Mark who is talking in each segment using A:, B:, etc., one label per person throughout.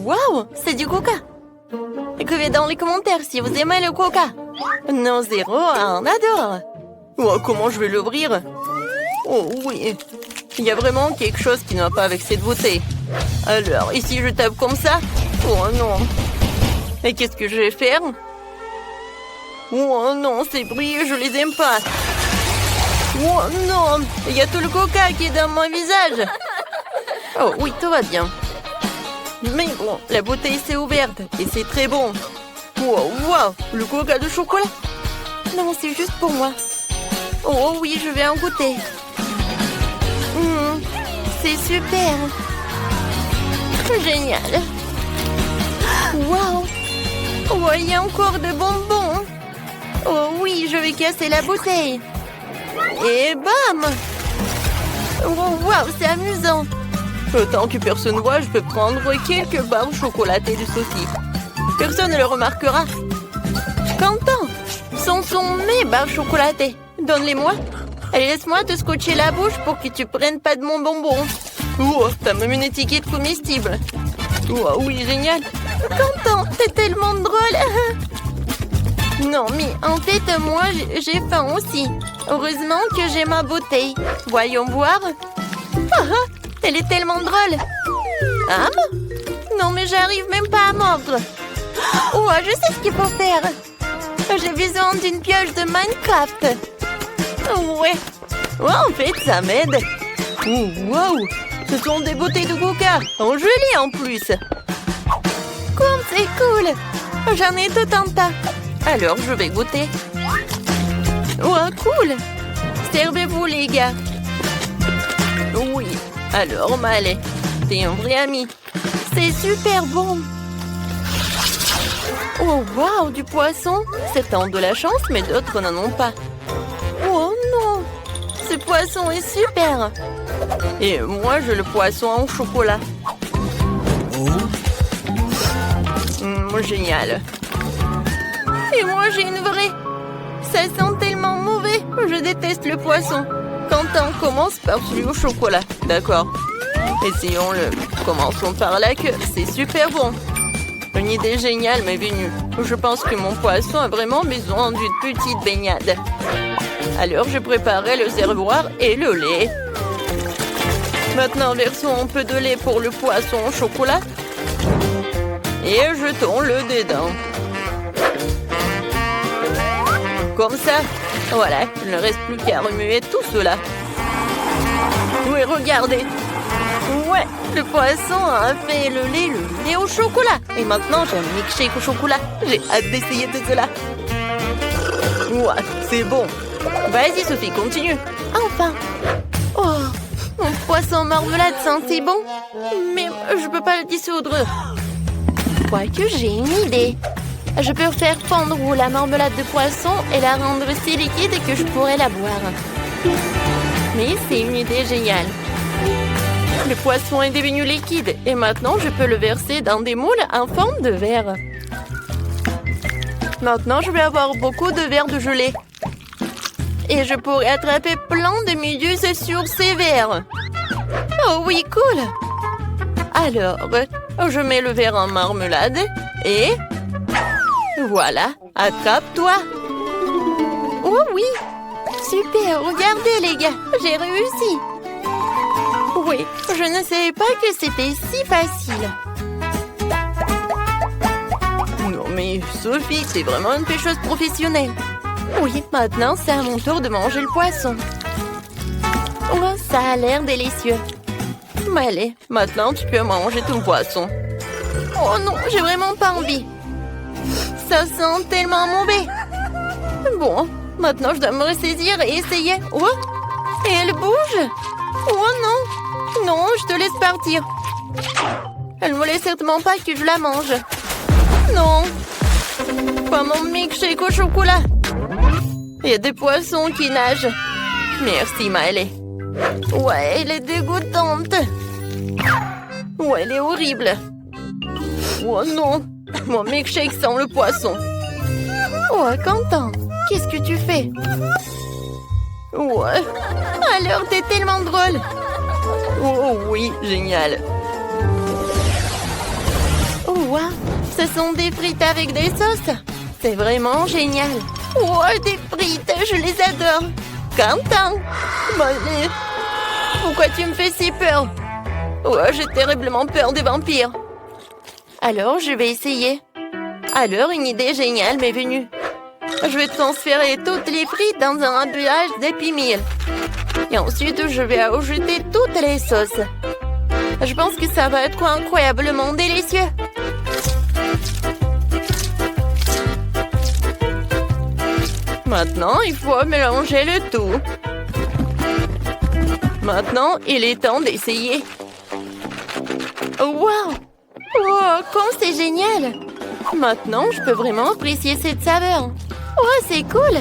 A: Waouh, c'est du coca. Écrivez dans les commentaires si vous aimez le coca. Non, 0, 1 adore. Oh, comment je vais l'ouvrir? Oh oui, il y a vraiment quelque chose qui ne va pas avec cette bouteille. Alors, ici je tape comme ça? Oh non. Et qu'est-ce que je vais faire? Oh non, ces bruits, je les aime pas. Oh non, il y a tout le coca qui est dans mon visage. Oh oui, tout va bien. Mais bon, la bouteille s'est ouverte et c'est très bon. Wow, wow, le coca de chocolat. Non, c'est juste pour moi. Oh oui, je vais en goûter. C'est super. Génial. Wow. Oh, il y a encore de bonbons. Oh oui, je vais casser la bouteille. Et bam. Oh, wow, c'est amusant. Tant que personne ne voit, je peux prendre quelques barres chocolatées de Sophie. Personne ne le remarquera. Quentin, ce sont mes barres chocolatées. Donne-les-moi. Allez, laisse-moi te scotcher la bouche pour que tu prennes pas de mon bonbon. Oh, t'as même une étiquette comestible. Oh, oui, génial. Quentin, t'es tellement drôle. Non, mais en fait, moi, j'ai faim aussi. Heureusement que j'ai ma bouteille. Voyons voir. Elle est tellement drôle. Ah? Non, mais j'arrive même pas à mordre. Oh, je sais ce qu'il faut faire. J'ai besoin d'une pioche de Minecraft. Ouais. Oh, en fait, ça m'aide. Oh, wow. Ce sont des bouteilles de coca. En gelée en plus. Comme c'est cool. J'en ai tout un tas. Alors, je vais goûter. Oh, cool. Servez-vous, les gars. Oui. Alors, Malé, t'es un vrai ami. C'est super bon. Oh, wow, du poisson. Certains ont de la chance, mais d'autres n'en ont pas. Oh non, ce poisson est super. Et moi, j'ai le poisson en chocolat. Génial. Et moi, j'ai une vraie. Ça sent tellement mauvais. Je déteste le poisson. Quentin, commence par celui au chocolat. D'accord. Essayons-le. Commençons par la queue. C'est super bon. Une idée géniale m'est venue. Je pense que mon poisson a vraiment besoin d'une petite baignade. Alors, je préparais le réservoir et le lait. Maintenant, versons un peu de lait pour le poisson au chocolat. Et jetons-le dedans. Comme ça. Voilà, il ne reste plus qu'à remuer tout cela. Oui, regardez. Ouais, le poisson a fait le lait au chocolat. Et maintenant, j'ai un milkshake au chocolat. J'ai hâte d'essayer tout cela. Ouais, c'est bon. Vas-y, Sophie, continue. Enfin. Oh, mon poisson marmelade sent si bon. Mais je peux pas le dissoudre. Quoique, j'ai une idée. Je peux faire fondre la marmelade de poisson et la rendre si liquide que je pourrais la boire. Mais c'est une idée géniale. Le poisson est devenu liquide et maintenant je peux le verser dans des moules en forme de verre. Maintenant, je vais avoir beaucoup de verres de gelée. Et je pourrais attraper plein de méduses sur ces verres. Oh oui, cool! Alors, je mets le verre en marmelade et... Voilà, attrape-toi. Oh oui, super, regardez les gars, j'ai réussi. Oui, je ne savais pas que c'était si facile. Non mais Sophie, t'es vraiment une pêcheuse professionnelle. Oui, maintenant c'est à mon tour de manger le poisson. Oh, ça a l'air délicieux. Mais allez, maintenant tu peux manger ton poisson. Oh non, j'ai vraiment pas envie. Ça sent tellement mauvais. Bon, maintenant je dois me ressaisir et essayer. Oh, et elle bouge. Oh non. Non, je te laisse partir. Elle ne voulait certainement pas que je la mange. Non. Pas mon milkshake au chocolat. Il y a des poissons qui nagent. Merci, Maëlle. Ouais, elle est dégoûtante. Ouais, elle est horrible. Oh non. Mon milkshake sent le poisson. Oh, Quentin, qu'est-ce que tu fais? Ouais. Alors, t'es tellement drôle. Oh oui, génial. Ce sont des frites avec des sauces. C'est vraiment génial. Oh, des frites, je les adore. Quentin, allez. Pourquoi tu me fais si peur? Oh, j'ai terriblement peur des vampires. Alors, je vais essayer. Alors, une idée géniale m'est venue. Je vais transférer toutes les frites dans un emballage d'Happy Meal. Et ensuite, je vais ajouter toutes les sauces. Je pense que ça va être incroyablement délicieux. Maintenant, il faut mélanger le tout. Maintenant, il est temps d'essayer. Wow! Wow, comme c'est génial! Maintenant, je peux vraiment apprécier cette saveur. Oh, c'est cool!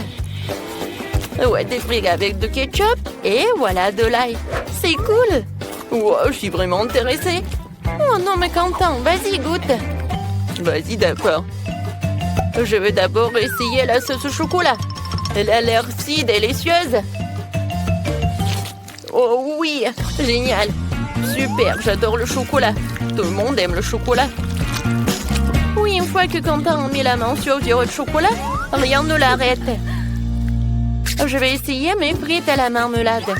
A: Ouais, des frites avec du ketchup et voilà de l'ail. C'est cool! Wow, je suis vraiment intéressée. Oh non, mais Quentin, vas-y, goûte. Vas-y, d'accord. Je veux d'abord essayer la sauce au chocolat. Elle a l'air si délicieuse. Oh oui, génial. Super, j'adore le chocolat. Tout le monde aime le chocolat. Oui, une fois que Quentin a mis la main sur du chocolat, rien ne l'arrête. Je vais essayer mes frites à la marmelade.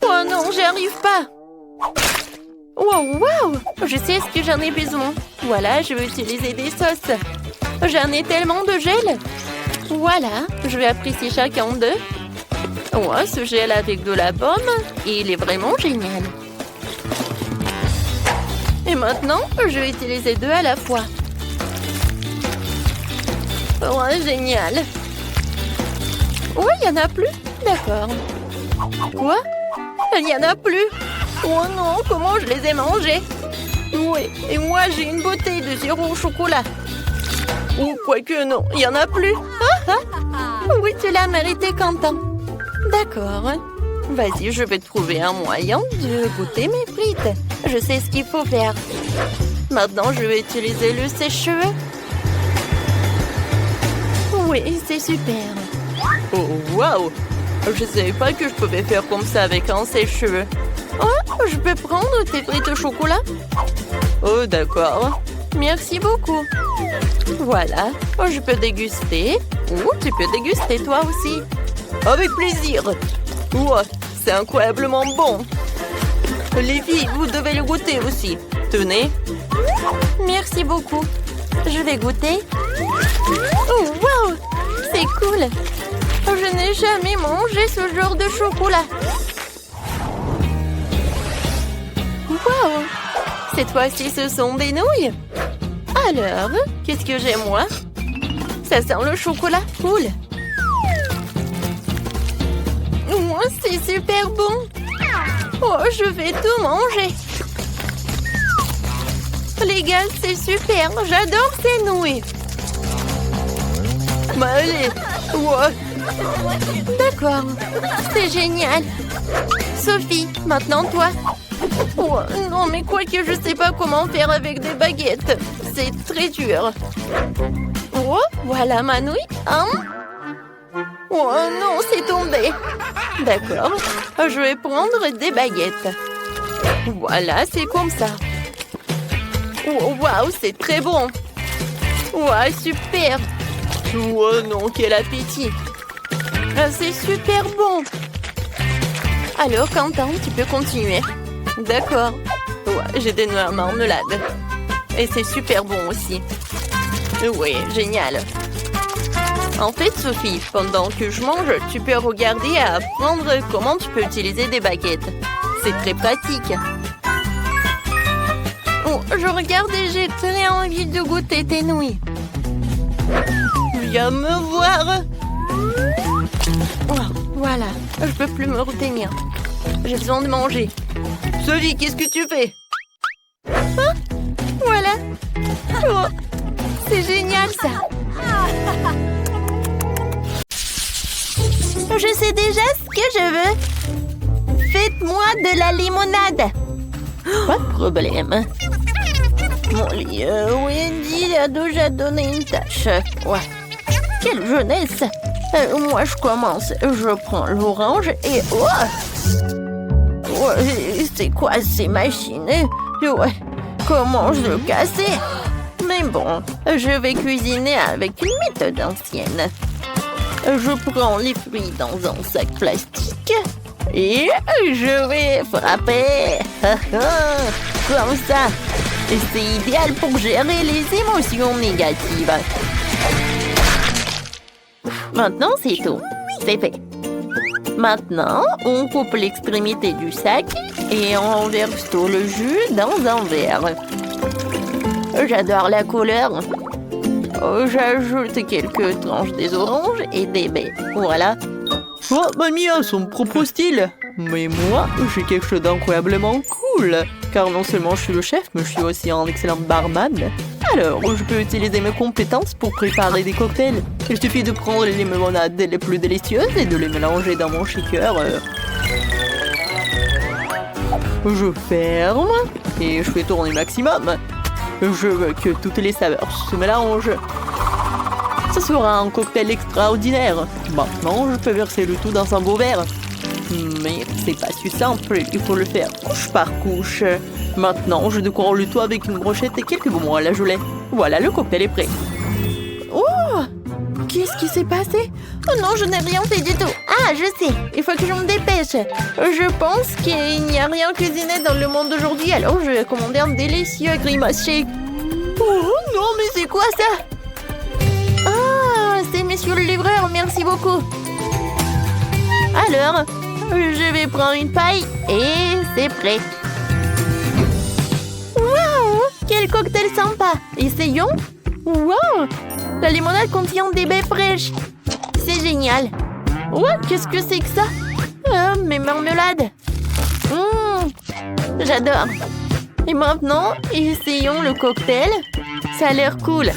A: Oh non, j'y arrive pas. Wow, wow, je sais ce que j'en ai besoin. Voilà, je vais utiliser des sauces. J'en ai tellement de gel. Voilà, je vais apprécier chacun d'eux. Oh, ce gel avec de la pomme, il est vraiment génial. Et maintenant, je vais utiliser deux à la fois. Oh, génial. Oh, il n'y en a plus. D'accord. Quoi? Il n'y en a plus. Oh non, comment je les ai mangés? Oui, et moi, j'ai une bouteille de sirop au chocolat. Ou quoique non, il n'y en a plus. Ah, ah. Oui, tu l'as mérité, Quentin. D'accord. Vas-y, je vais trouver un moyen de goûter mes frites. Je sais ce qu'il faut faire. Maintenant, je vais utiliser le sèche-cheveux. Oui, c'est super. Oh, waouh! Je ne savais pas que je pouvais faire comme ça avec un sèche-cheveux. Oh, je peux prendre tes frites au chocolat? Oh, d'accord. Merci beaucoup. Voilà, je peux déguster. Ou tu peux déguster toi aussi. Avec plaisir. Wow, c'est incroyablement bon. Les filles, vous devez le goûter aussi. Tenez. Merci beaucoup. Je vais goûter. Oh, wow! C'est cool. Je n'ai jamais mangé ce genre de chocolat. Wow! Cette fois-ci, ce sont des nouilles. Alors, qu'est-ce que j'ai, moi? Ça sent le chocolat. Cool. Oh, c'est super bon. Oh, je vais tout manger. Les gars, c'est super. J'adore ces nouilles. Bah, allez. Wow. D'accord. C'est génial. Sophie, maintenant toi. Oh, non, mais quoi que je sais pas comment faire avec des baguettes. C'est très dur. Oh, voilà ma nouille. Hein? Oh non, c'est tombé. D'accord. Je vais prendre des baguettes. Voilà, c'est comme ça. Oh, waouh, c'est très bon. Waouh, super. Oh non, quel appétit. C'est super bon. Alors, Quentin, tu peux continuer. D'accord. Ouais, j'ai des noix à marmelade. Et c'est super bon aussi. Oui, génial. En fait, Sophie, pendant que je mange, tu peux regarder et apprendre comment tu peux utiliser des baguettes. C'est très pratique. Oh, je regarde et j'ai très envie de goûter tes nouilles. Viens me voir. Oh, voilà, je peux plus me retenir. J'ai besoin de manger. Sophie, qu'est-ce que tu fais? Ah, voilà. Oh, c'est génial ça. Je sais déjà ce que je veux. Faites-moi de la limonade. Pas de problème. Mon lit, Wendy a déjà donné une tâche. Ouais. Quelle jeunesse. Moi, je commence. Je prends l'orange et... Oh, ouais, c'est quoi ces machines? Ouais. Comment je le cassais? Mais bon, je vais cuisiner avec une méthode ancienne. Je prends les fruits dans un sac plastique et je vais frapper. Comme ça. Et c'est idéal pour gérer les émotions négatives. Maintenant, c'est tout. C'est fait. Maintenant, on coupe l'extrémité du sac et on verse tout le jus dans un verre. J'adore la couleur. J'ajoute quelques tranches des oranges et des baies. Voilà.
B: Oh, mamie a son propre style. Mais moi, j'ai quelque chose d'incroyablement cool. Car non seulement je suis le chef, mais je suis aussi un excellent barman. Alors, je peux utiliser mes compétences pour préparer des cocktails. Il suffit de prendre les limonades les plus délicieuses et de les mélanger dans mon shaker. Je ferme et je fais tourner maximum. Je veux que toutes les saveurs se mélangent. Ce sera un cocktail extraordinaire. Maintenant, je peux verser le tout dans un beau verre. Mais c'est pas si simple, il faut le faire couche par couche. Maintenant, je décore le tout avec une brochette et quelques bonbons à la gelée. Voilà, le cocktail est prêt.
A: Oh! Qu'est-ce qui s'est passé? Oh non, je n'ai rien fait du tout. Ah, je sais, il faut que je me dépêche. Je pense qu'il n'y a rien cuisiné dans le monde d'aujourd'hui, alors je vais commander un délicieux grimace shake. Oh non, mais c'est quoi ça? Ah, c'est monsieur le livreur, merci beaucoup. Alors, je vais prendre une paille et c'est prêt. Waouh! Quel cocktail sympa! Essayons! Waouh! La limonade contient des baies fraîches. C'est génial. Ouais, qu'est-ce que c'est que ça? Mes marmelades. J'adore. Et maintenant, essayons le cocktail. Ça a l'air cool.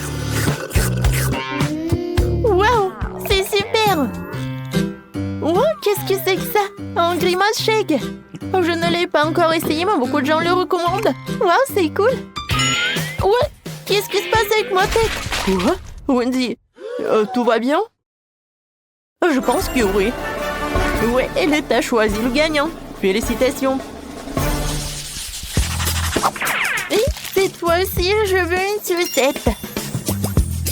A: Waouh! C'est super! Oh, qu'est-ce que c'est que ça? Un grimace shake. Oh, je ne l'ai pas encore essayé, mais beaucoup de gens le recommandent. Waouh, c'est cool. Ouais, qu'est-ce qui se passe avec ma tête?
B: Quoi? Wendy, tout va bien? Je pense que oui. Ouais, et t'as choisi le gagnant. Félicitations.
A: Et cette fois-ci, je veux une sucette.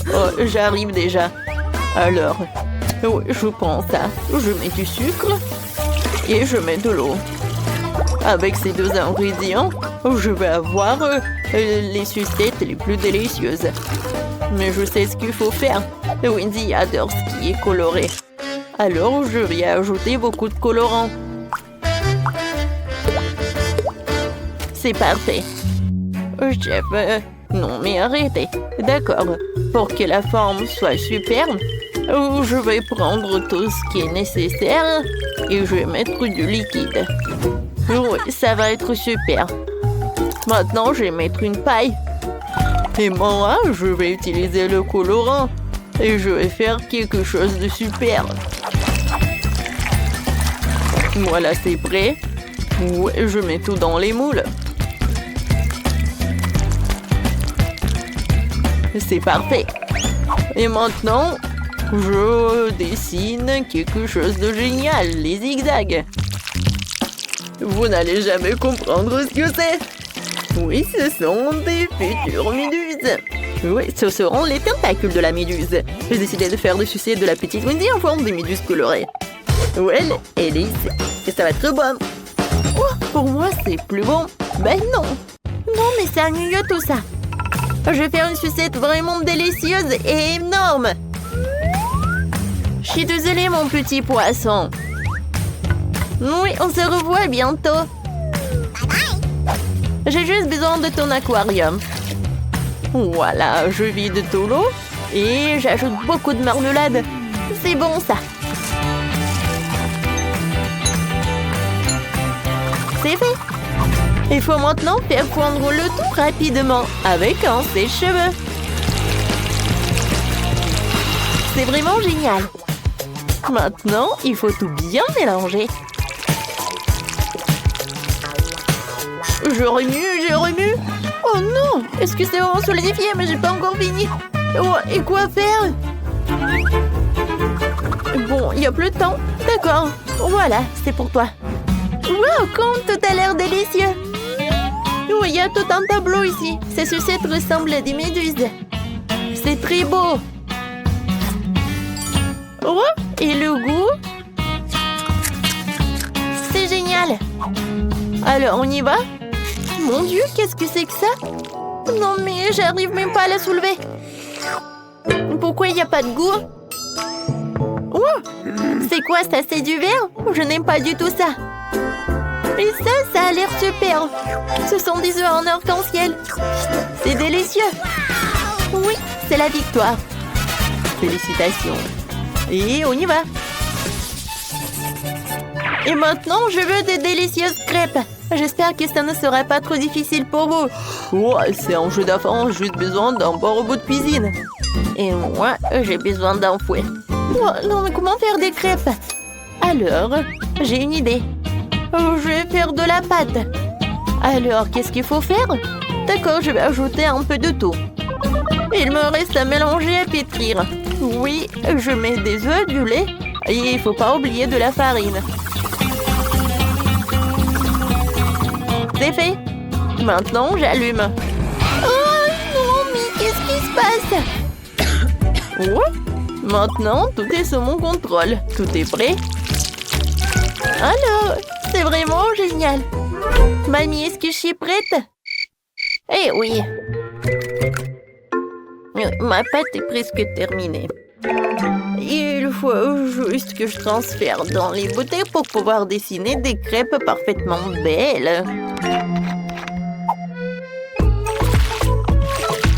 B: Oh, j'arrive déjà. Alors, oui, je prends ça. Je mets du sucre et je mets de l'eau. Avec ces deux ingrédients, je vais avoir les sucettes les plus délicieuses. Mais je sais ce qu'il faut faire. Wendy adore ce qui est coloré. Alors, je vais ajouter beaucoup de colorants. C'est parfait. Chef, non mais arrêtez. D'accord, pour que la forme soit superbe, je vais prendre tout ce qui est nécessaire et je vais mettre du liquide. Oui, ça va être super. Maintenant, je vais mettre une paille. Et moi, je vais utiliser le colorant. Et je vais faire quelque chose de super. Voilà, c'est prêt. Ouais, je mets tout dans les moules. C'est parfait. Et maintenant, je dessine quelque chose de génial, les zigzags. Vous n'allez jamais comprendre ce que c'est. Oui, ce sont des futures méduses. Oui, ce seront les tentacules de la méduse. J'ai décidé de faire des sucettes de la petite Wendy en forme des méduses colorées. Ouais, elle est ici. Et ça va être bon. Oh, pour moi, c'est plus bon. Ben non. Non, mais c'est ennuyeux tout ça. Je vais faire une sucette vraiment délicieuse et énorme. Je suis désolée, mon petit poisson. Oui, on se revoit bientôt. J'ai juste besoin de ton aquarium. Voilà, je vide tout l'eau et j'ajoute beaucoup de marmelade. C'est bon, ça. C'est fait. Il faut maintenant faire fondre le tout rapidement avec un sèche-cheveux. C'est vraiment génial. Maintenant, il faut tout bien mélanger. Je remue. Oh non! Est-ce que c'est vraiment solidifié? Mais j'ai pas encore fini. Oh, et quoi faire? Bon, il n'y a plus de temps. D'accord. Voilà, c'est pour toi. Wow, comme tout a l'air délicieux.
A: Il y a tout un tableau ici. Ces sucettes ressemblent à des méduses. C'est très beau. Oh, et le goût? C'est génial. Alors, on y va? Mon Dieu, qu'est-ce que c'est que ça? Non, mais j'arrive même pas à la soulever. Pourquoi il n'y a pas de goût? Oh, c'est quoi ça? C'est du verre? Je n'aime pas du tout ça. Et ça a l'air super. Ce sont des œufs en arc-en-ciel. C'est délicieux. Oui, c'est la victoire. Félicitations. Et on y va. Et maintenant, je veux de délicieuses crêpes. J'espère que ça ne sera pas trop difficile pour vous.
B: Oh, c'est un jeu d'enfant, juste besoin d'un bon robot de cuisine.
A: Et moi, j'ai besoin d'un fouet. Oh, non, mais comment faire des crêpes? Alors, j'ai une idée. Je vais faire de la pâte. Alors, qu'est-ce qu'il faut faire? D'accord, je vais ajouter un peu de tout. Il me reste à mélanger et à pétrir. Oui, je mets des œufs, du lait et il ne faut pas oublier de la farine. C'est fait. Maintenant, j'allume. Oh non, mais qu'est-ce qui se passe?
B: Oh, maintenant, tout est sous mon contrôle. Tout est prêt?
A: Alors, c'est vraiment génial. Mamie, est-ce que je suis prête? Eh oui. Ma pâte est presque terminée. Il faut juste que je transfère dans les bouteilles pour pouvoir dessiner des crêpes parfaitement belles.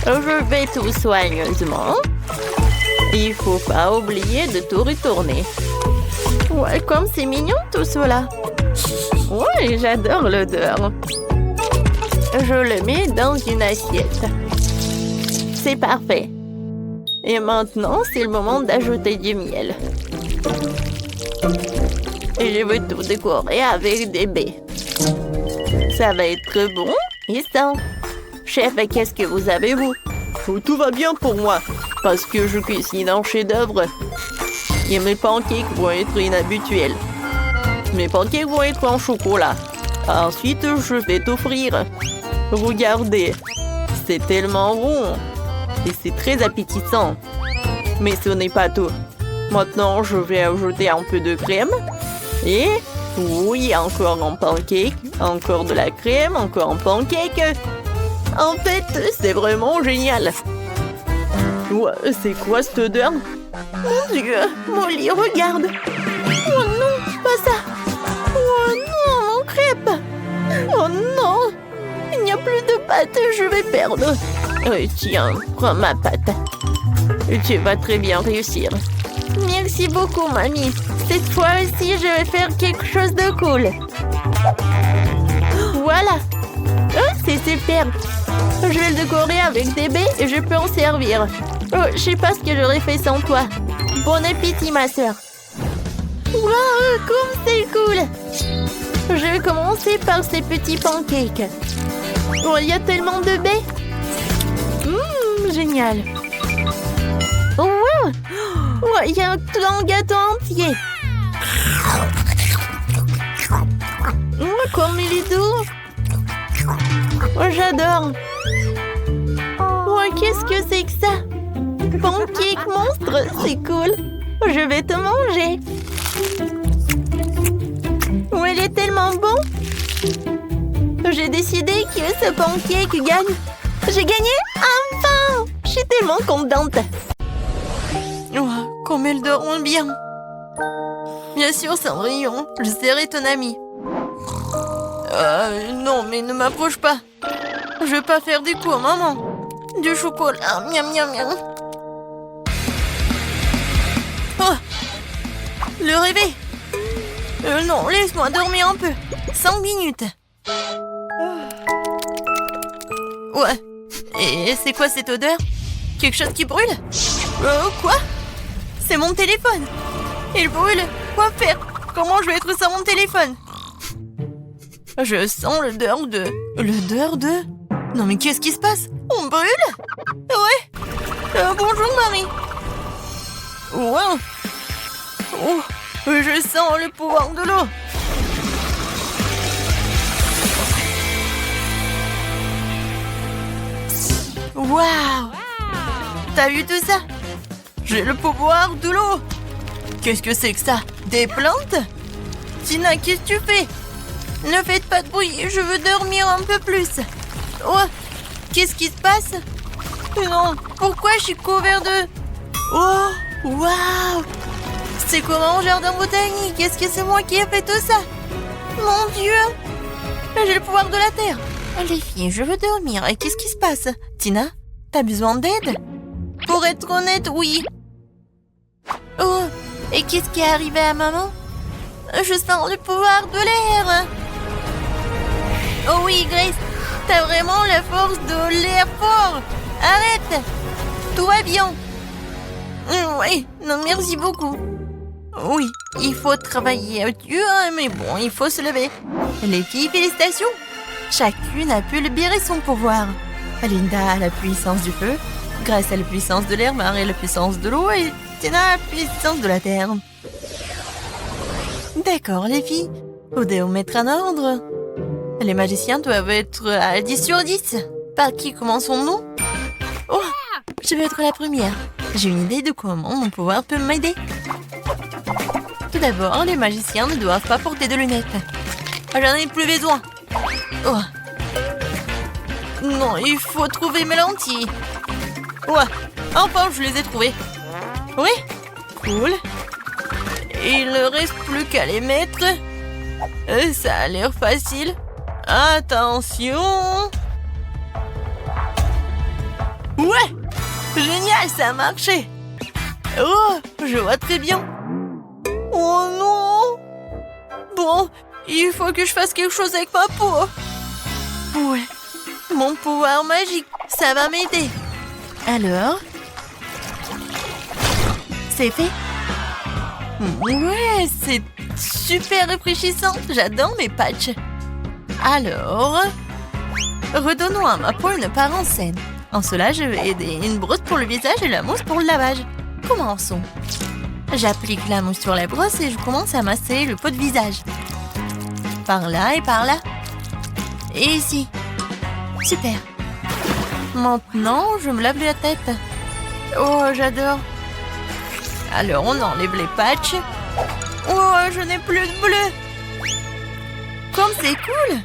A: Je vais tout soigneusement. Il faut pas oublier de tout retourner. Ouais, comme c'est mignon tout cela. Ouais, j'adore l'odeur. Je le mets dans une assiette. C'est parfait. Et maintenant, c'est le moment d'ajouter du miel. Et je veux tout décorer avec des baies. Ça va être bon et sain. Chef, qu'est-ce que vous avez, vous?
B: Oh, tout va bien pour moi, parce que je cuisine un chef-d'œuvre. Et mes pancakes vont être inhabituels. Mes pancakes vont être en chocolat. Ensuite, je vais t'offrir. Regardez, c'est tellement rond. Et c'est très appétissant. Mais ce n'est pas tout. Maintenant, je vais ajouter un peu de crème. Et oui, encore un pancake. Encore de la crème, encore un pancake. En fait, c'est vraiment génial. Ouais, c'est quoi cette odeur?
A: Mon Dieu, Molly, regarde. Oh non, pas ça. Oh non, mon crêpe. Oh non, il n'y a plus de pâte, je vais perdre. Tiens, prends ma pâte. Tu vas très bien réussir. Merci beaucoup, mamie. Cette fois aussi, je vais faire quelque chose de cool. Voilà. Oh, c'est super. Je vais le décorer avec des baies et je peux en servir. Oh, je sais pas ce que j'aurais fait sans toi. Bon appétit, ma sœur. Waouh, comme c'est cool. Je vais commencer par ces petits pancakes. Oh, il y a tellement de baies. Génial. Oh, wow. Oh, il y a un gâteau entier. Oh, comme il est doux. Oh, j'adore. Oh, qu'est-ce que c'est que ça? Pancake monstre, c'est cool. Je vais te manger. Oh, il est tellement bon. J'ai décidé que ce pancake gagne. J'ai gagné? Enfin! Je suis tellement contente. Oh, comme elles dorment bien. Bien sûr, Cendrillon, je serai ton amie. Non, mais ne m'approche pas. Je veux pas faire des coups, maman. Du chocolat, miam miam miam. Oh! Le réveil. Non, laisse-moi dormir un peu. 5 minutes. Ouais. Et c'est quoi cette odeur? Quelque chose qui brûle? Quoi? C'est mon téléphone. Il brûle. Quoi faire? Comment je vais être sans mon téléphone? Je sens l'odeur de... L'odeur de... Non mais qu'est-ce qui se passe? On brûle? Ouais. Bonjour Marie. Wow. Oh, je sens le pouvoir de l'eau. « 3, Waouh! T'as vu tout ça? J'ai le pouvoir de l'eau! Qu'est-ce que c'est que ça? Des plantes? Tina, qu'est-ce que tu fais? Ne faites pas de bruit, je veux dormir un peu plus. Oh! Qu'est-ce qui se passe? Non, pourquoi je suis couvert de... Oh! Waouh! C'est comment un jardin botanique? Est-ce que c'est moi qui ai fait tout ça? Mon Dieu! J'ai le pouvoir de la terre. Les filles, je veux dormir. Et qu'est-ce qui se passe? Tina, t'as besoin d'aide? Pour être honnête, oui. Oh, et qu'est-ce qui est arrivé à maman? Je sens le pouvoir de l'air. Oh oui, Grace, t'as vraiment la force de l'air fort. Arrête. Tout va bien. Oui, non, merci beaucoup. Oui, il faut travailler dur, mais bon, il faut se lever. Les filles, félicitations. Chacune a pu libérer son pouvoir. Linda a la puissance du feu, Grace a la puissance de l'air, Marie a la puissance de l'eau et Tina a la puissance de la terre. D'accord, les filles. Vous devez vous mettre en ordre. Les magiciens doivent être à 10 sur 10. Par qui commençons-nous? Oh, je vais être la première. J'ai une idée de comment mon pouvoir peut m'aider. Tout d'abord, les magiciens ne doivent pas porter de lunettes. J'en ai plus besoin. Oh. Non, il faut trouver mes lentilles. Ouais, enfin, je les ai trouvées. Oui, cool. Il ne reste plus qu'à les mettre. Ça a l'air facile. Attention. Ouais, génial, ça a marché. Oh, je vois très bien. Oh non. Bon, il faut que je fasse quelque chose avec ma peau. Ouais, mon pouvoir magique, ça va m'aider. Alors, c'est fait. Ouais, c'est super rafraîchissant. J'adore mes patchs. Alors, redonnons à ma peau une apparence saine. En cela, je vais aider une brosse pour le visage et la mousse pour le lavage. Commençons. J'applique la mousse sur la brosse et je commence à masser le pot de visage. Par là et par là. Et ici. Super. Maintenant, je me lave la tête. Oh, j'adore. Alors, on enlève les patchs. Oh, je n'ai plus de bleu. Comme c'est cool.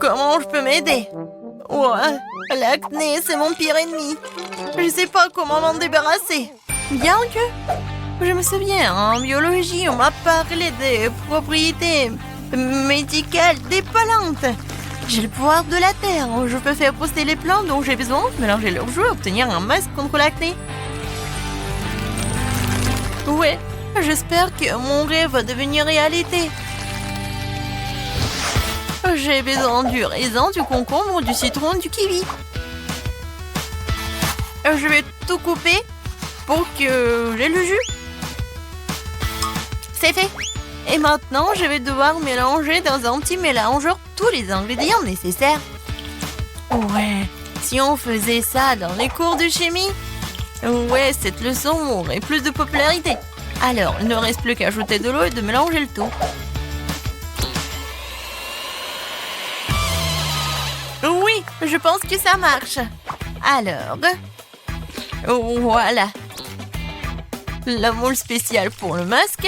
A: Comment je peux m'aider? Oh, l'acné, c'est mon pire ennemi. Je ne sais pas comment m'en débarrasser. Bien que, je me souviens, en biologie, on m'a parlé des propriétés médicales des plantes. J'ai le pouvoir de la terre. Je peux faire pousser les plantes dont j'ai besoin, mélanger leurs jus et obtenir un masque contre l'acné. Ouais, j'espère que mon rêve va devenir réalité. J'ai besoin du raisin, du concombre, du citron, du kiwi. Je vais tout couper pour que j'ai le jus. C'est fait. Et maintenant, je vais devoir mélanger dans un petit mélangeur tous les ingrédients nécessaires. Ouais, si on faisait ça dans les cours de chimie, ouais, cette leçon aurait plus de popularité. Alors, il ne reste plus qu'à ajouter de l'eau et de mélanger le tout. Oui, je pense que ça marche. Alors, voilà. La moule spéciale pour le masque.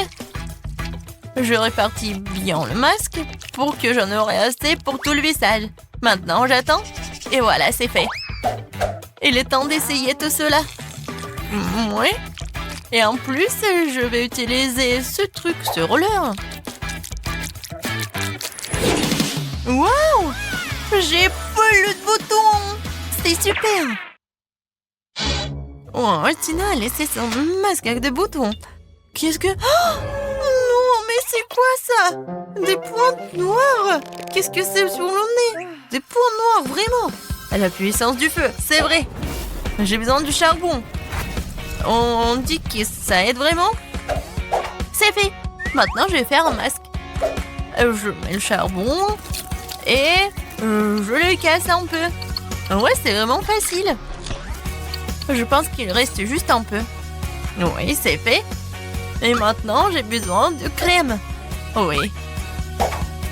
A: Je répartis bien le masque pour que j'en aurai assez pour tout le visage. Maintenant, j'attends. Et voilà, c'est fait. Il est temps d'essayer tout cela. Oui. Et en plus, je vais utiliser ce truc, ce roller. Waouh! J'ai plus de boutons! C'est super! Oh, Tina a laissé son masque avec des boutons. Qu'est-ce que... Oh non, mais c'est quoi ça? Des pointes noires? Qu'est-ce que c'est sur le nez? Des points noirs, vraiment? À la puissance du feu, c'est vrai. J'ai besoin du charbon. On dit que ça aide vraiment? C'est fait. Maintenant, je vais faire un masque. Je mets le charbon et je le casse un peu. Ouais, c'est vraiment facile. Je pense qu'il reste juste un peu. Oui, c'est fait. Et maintenant, j'ai besoin de crème. Oui.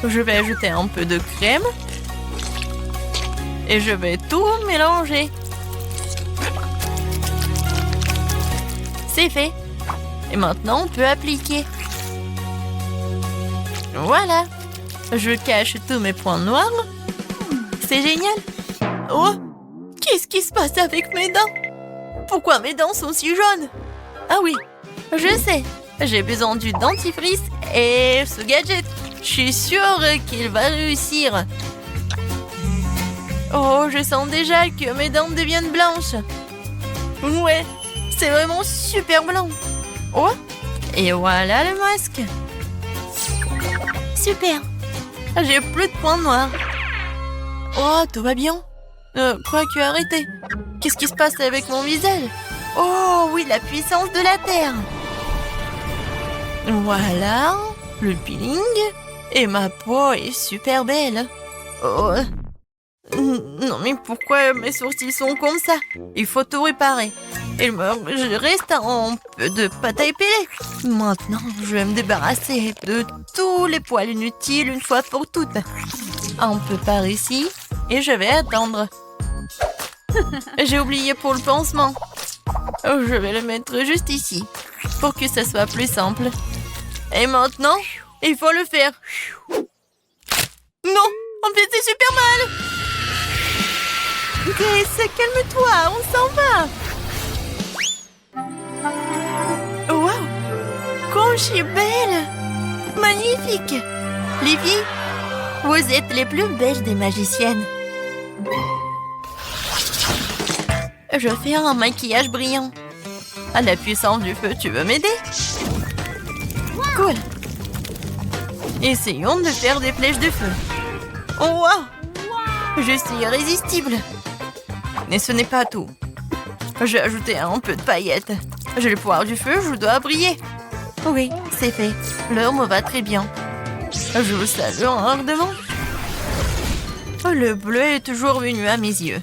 A: Je vais ajouter un peu de crème.
B: Et je vais tout mélanger. C'est fait. Et maintenant, on peut appliquer. Voilà. Je cache tous mes points noirs. C'est génial. Oh, qu'est-ce qui se passe avec mes dents? Pourquoi mes dents sont si jaunes? Ah oui, je sais. J'ai besoin du dentifrice et ce gadget. Je suis sûre qu'il va réussir. Oh, je sens déjà que mes dents deviennent blanches. Ouais, c'est vraiment super blanc. Oh, et voilà le masque. Super. J'ai plus de points noirs. Oh, tout va bien. Quoique, arrêtez. Qu'est-ce qui se passe avec mon visage? Oh, oui, la puissance de la Terre. Voilà, le peeling. Et ma peau est super belle. Oh. Non, mais pourquoi mes sourcils sont comme ça? Il faut tout réparer. Je reste un peu de pâte à épiler. Maintenant, je vais me débarrasser de tous les poils inutiles une fois pour toutes. Un peu par ici. Et je vais attendre. J'ai oublié pour le pansement. Je vais le mettre juste ici. Pour que ça soit plus simple. Et maintenant, il faut le faire. Non, en fait, c'est super mal. Grace, calme-toi, on s'en va. Wow, comme je suis belle. Magnifique. Les filles, vous êtes les plus belles des magiciennes. Je fais un maquillage brillant. À la puissance du feu, tu veux m'aider? Cool. Essayons de faire des flèches de feu. Oh, wow! Je suis irrésistible. Mais ce n'est pas tout. J'ai ajouté un peu de paillettes. J'ai le pouvoir du feu, je dois briller. Oui, c'est fait. L'heure me va très bien. Je vous salue ardemment. Le bleu est toujours venu à mes yeux.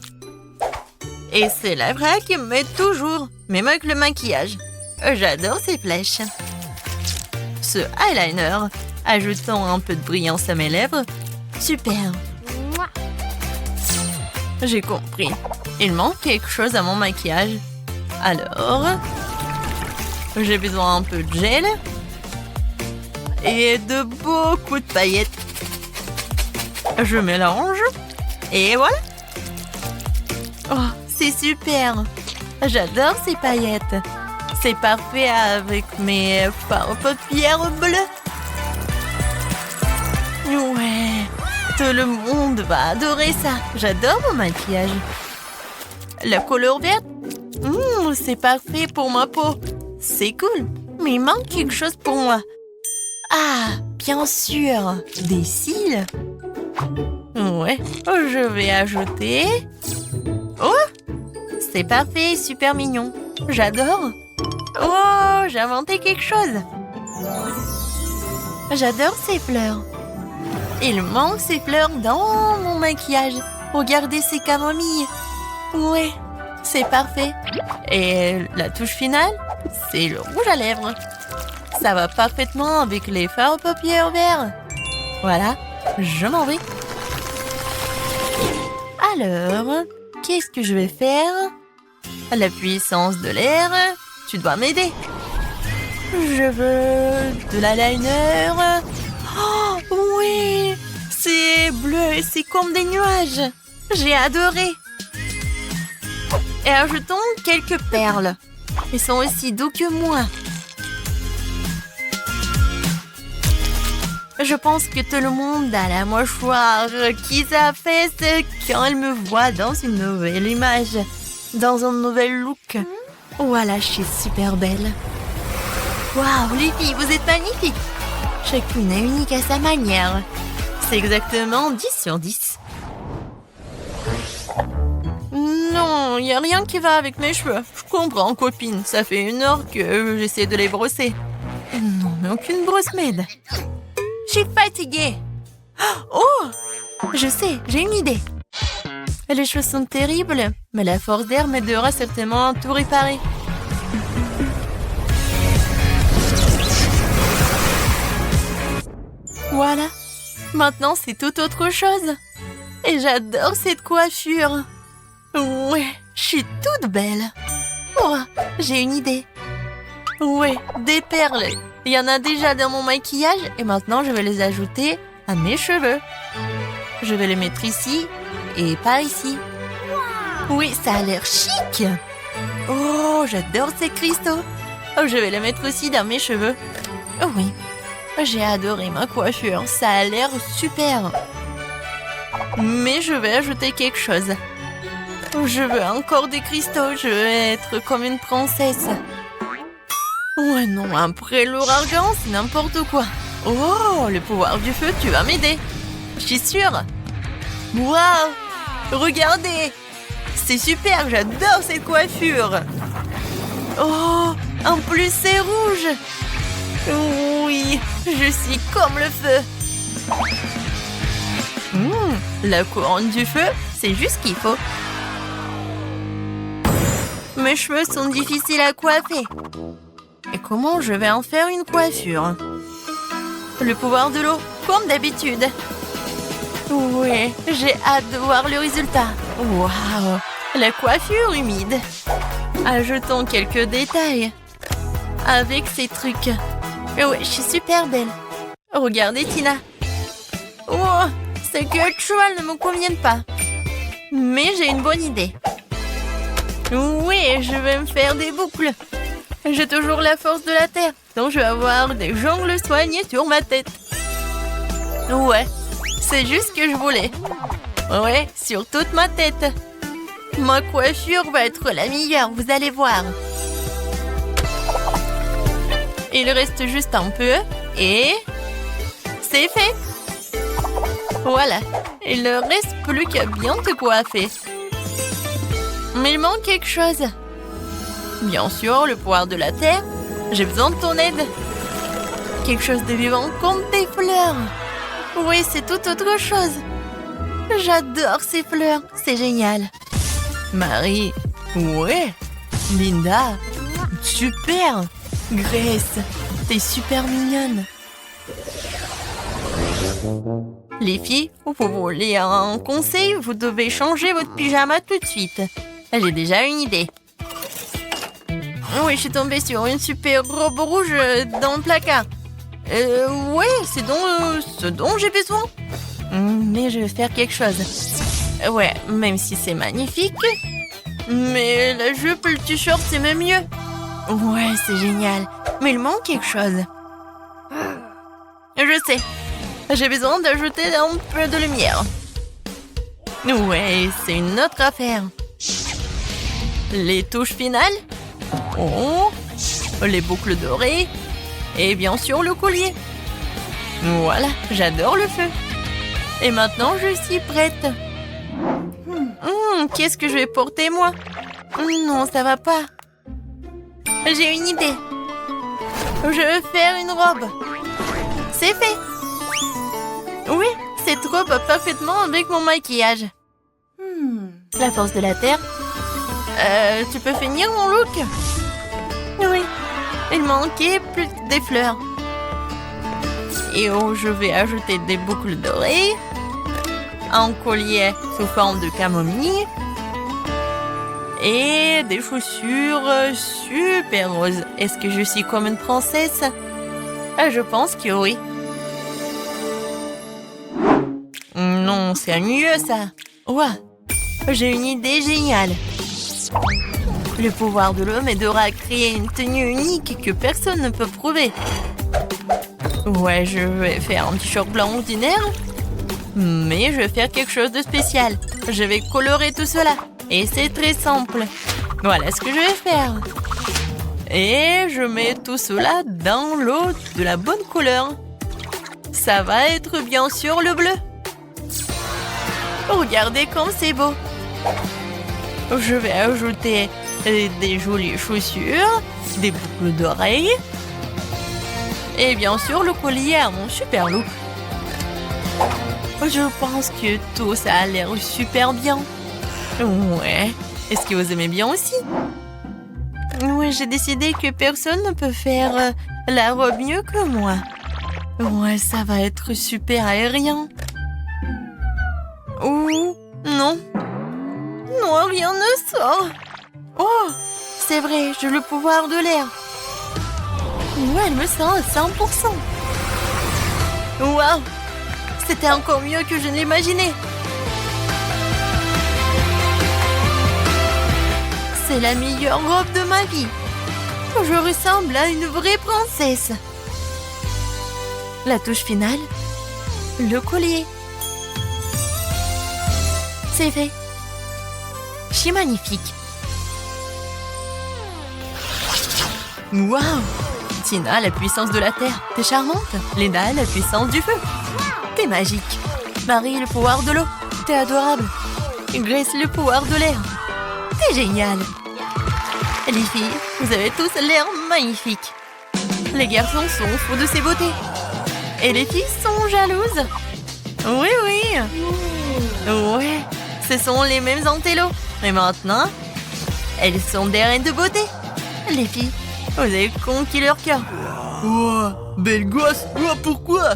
B: Et c'est la vraie qui me met toujours, même avec le maquillage. J'adore ces flèches. Ce eyeliner, ajoutant un peu de brillance à mes lèvres. Super. J'ai compris. Il manque quelque chose à mon maquillage. Alors, j'ai besoin un peu de gel et de beaucoup de paillettes. Je mélange et voilà. Oh, c'est super. J'adore ces paillettes. C'est parfait avec mes paupières bleues. Ouais, tout le monde va adorer ça. J'adore mon maquillage. La couleur verte, c'est parfait pour ma peau. C'est cool, mais il manque quelque chose pour moi. Ah, bien sûr, des cils. Ouais, je vais ajouter... Oh, c'est parfait, super mignon. J'adore. Oh, j'ai inventé quelque chose. J'adore ces fleurs. Il manque ces fleurs dans mon maquillage. Regardez ces camomilles. Ouais, c'est parfait. Et la touche finale, c'est le rouge à lèvres. Ça va parfaitement avec les fards aux paupières verts. Voilà, je m'en vais. Alors, qu'est-ce que je vais faire? La puissance de l'air, tu dois m'aider. Je veux de l'eyeliner. Oh, oui, c'est bleu et c'est comme des nuages. J'ai adoré. Et ajoutons quelques perles. Ils sont aussi doux que moi. Je pense que tout le monde a la mâchoire qui s'affaisse quand elle me voit dans une nouvelle image, dans un nouvel look. Voilà, je suis super belle. Waouh, les filles, vous êtes magnifiques. Chacune est unique à sa manière. C'est exactement 10 sur 10. Non, il n'y a rien qui va avec mes cheveux. Je comprends, copine. Ça fait 1 heure que j'essaie de les brosser. Non, mais aucune brosse m'aide. Je suis fatiguée. Oh, je sais, j'ai une idée. Les choses sont terribles, mais la force d'air m'aidera certainement à tout réparer. Voilà. Maintenant, c'est tout autre chose.
A: Et j'adore cette coiffure. Ouais, je suis toute belle. Oh, j'ai une idée. Ouais, des perles. Il y en a déjà dans mon maquillage et maintenant je vais les ajouter à mes cheveux. Je vais les mettre ici et par ici. Oui, ça a l'air chic. Oh, j'adore ces cristaux. Oh, je vais les mettre aussi dans mes cheveux. Oh oui, j'ai adoré ma coiffure. Ça a l'air super. Mais je vais ajouter quelque chose. Je veux encore des cristaux. Je veux être comme une princesse. Ouais, non, après l'ouragan, c'est n'importe quoi. Oh, le pouvoir du feu, tu vas m'aider. Je suis sûre. Waouh, regardez. C'est super, j'adore cette coiffure. Oh, en plus c'est rouge. Oui, je suis comme le feu. La couronne du feu, c'est juste ce qu'il faut. Mes cheveux sont difficiles à coiffer. Et comment je vais en faire une coiffure? Le pouvoir de l'eau, comme d'habitude. Oui, j'ai hâte de voir le résultat. Waouh, la coiffure humide. Ajoutons quelques détails. Avec ces trucs. Oui, je suis super belle. Regardez Tina. Oh, ces queues de cheval ne me conviennent pas. Mais j'ai une bonne idée. Oui, je vais me faire des boucles. J'ai toujours la force de la terre, donc je vais avoir des jongles soignés sur ma tête. Ouais, c'est juste ce que je voulais. Ouais, sur toute ma tête. Ma coiffure va être la meilleure, vous allez voir. Il reste juste un peu et c'est fait. Voilà, il ne reste plus qu'à bien te coiffer. Mais il manque quelque chose. Bien sûr, le pouvoir de la terre. J'ai besoin de ton aide. Quelque chose de vivant comme des fleurs. Oui, c'est tout autre chose. J'adore ces fleurs, c'est génial. Marie, ouais. Linda, super. Grace, t'es super mignonne. Les filles, vous voulez un conseil? Vous devez changer votre pyjama tout de suite. J'ai déjà une idée. Oui, je suis tombée sur une super robe rouge dans le placard. Ouais, c'est ce dont j'ai besoin. Mais je vais faire quelque chose. Ouais, même si c'est magnifique. Mais la jupe, le t-shirt, c'est même mieux. Ouais, c'est génial. Mais il manque quelque chose. Je sais. J'ai besoin d'ajouter un peu de lumière. Ouais, c'est une autre affaire. Les touches finales. Oh, les boucles dorées. Et bien sûr le collier. Voilà, j'adore le feu. Et maintenant, je suis prête. Qu'est-ce que je vais porter, moi? Non, ça va pas. J'ai une idée. Je vais faire une robe. C'est fait. Oui, cette robe va parfaitement avec mon maquillage. La force de la terre. Tu peux finir mon look? Oui, il manquait plus que des fleurs. Et je vais ajouter des boucles dorées, un collier sous forme de camomille et des chaussures super roses. Est-ce que je suis comme une princesse? Je pense que oui. Non, c'est mieux ça. Ouais, j'ai une idée géniale. Le pouvoir de l'eau m'aidera à créer une tenue unique que personne ne peut prouver. Ouais, je vais faire un t-shirt blanc ordinaire. Mais je vais faire quelque chose de spécial. Je vais colorer tout cela. Et c'est très simple. Voilà ce que je vais faire. Et je mets tout cela dans l'eau de la bonne couleur. Ça va être bien sûr le bleu. Regardez comme c'est beau. Je vais ajouter des jolies chaussures, des boucles d'oreilles et bien sûr le collier à mon super look. Je pense que tout ça a l'air super bien. Ouais. Est-ce que vous aimez bien aussi? Oui, j'ai décidé que personne ne peut faire la robe mieux que moi. Ouais, ça va être super aérien. Oh, non. Non, rien ne sort. Oh, c'est vrai, j'ai le pouvoir de l'air. Ouais, elle me sent à 100%. Waouh, c'était encore mieux que je ne l'imaginais. C'est la meilleure robe de ma vie. Je ressemble à une vraie princesse. La touche finale, le collier. C'est fait. C'est magnifique. Waouh! Tina, la puissance de la terre. T'es charmante. Lena, la puissance du feu. T'es magique. Marie, le pouvoir de l'eau. T'es adorable. Grace, le pouvoir de l'air. T'es génial. Les filles, vous avez tous l'air magnifiques. Les garçons sont fous de ces beautés. Et les filles sont jalouses. Oui, oui. Ouais, ce sont les mêmes antélos. Et maintenant, elles sont des reines de beauté. Les filles, vous avez conquis leur cœur.
C: Oh, belle gosse. Oh, pourquoi?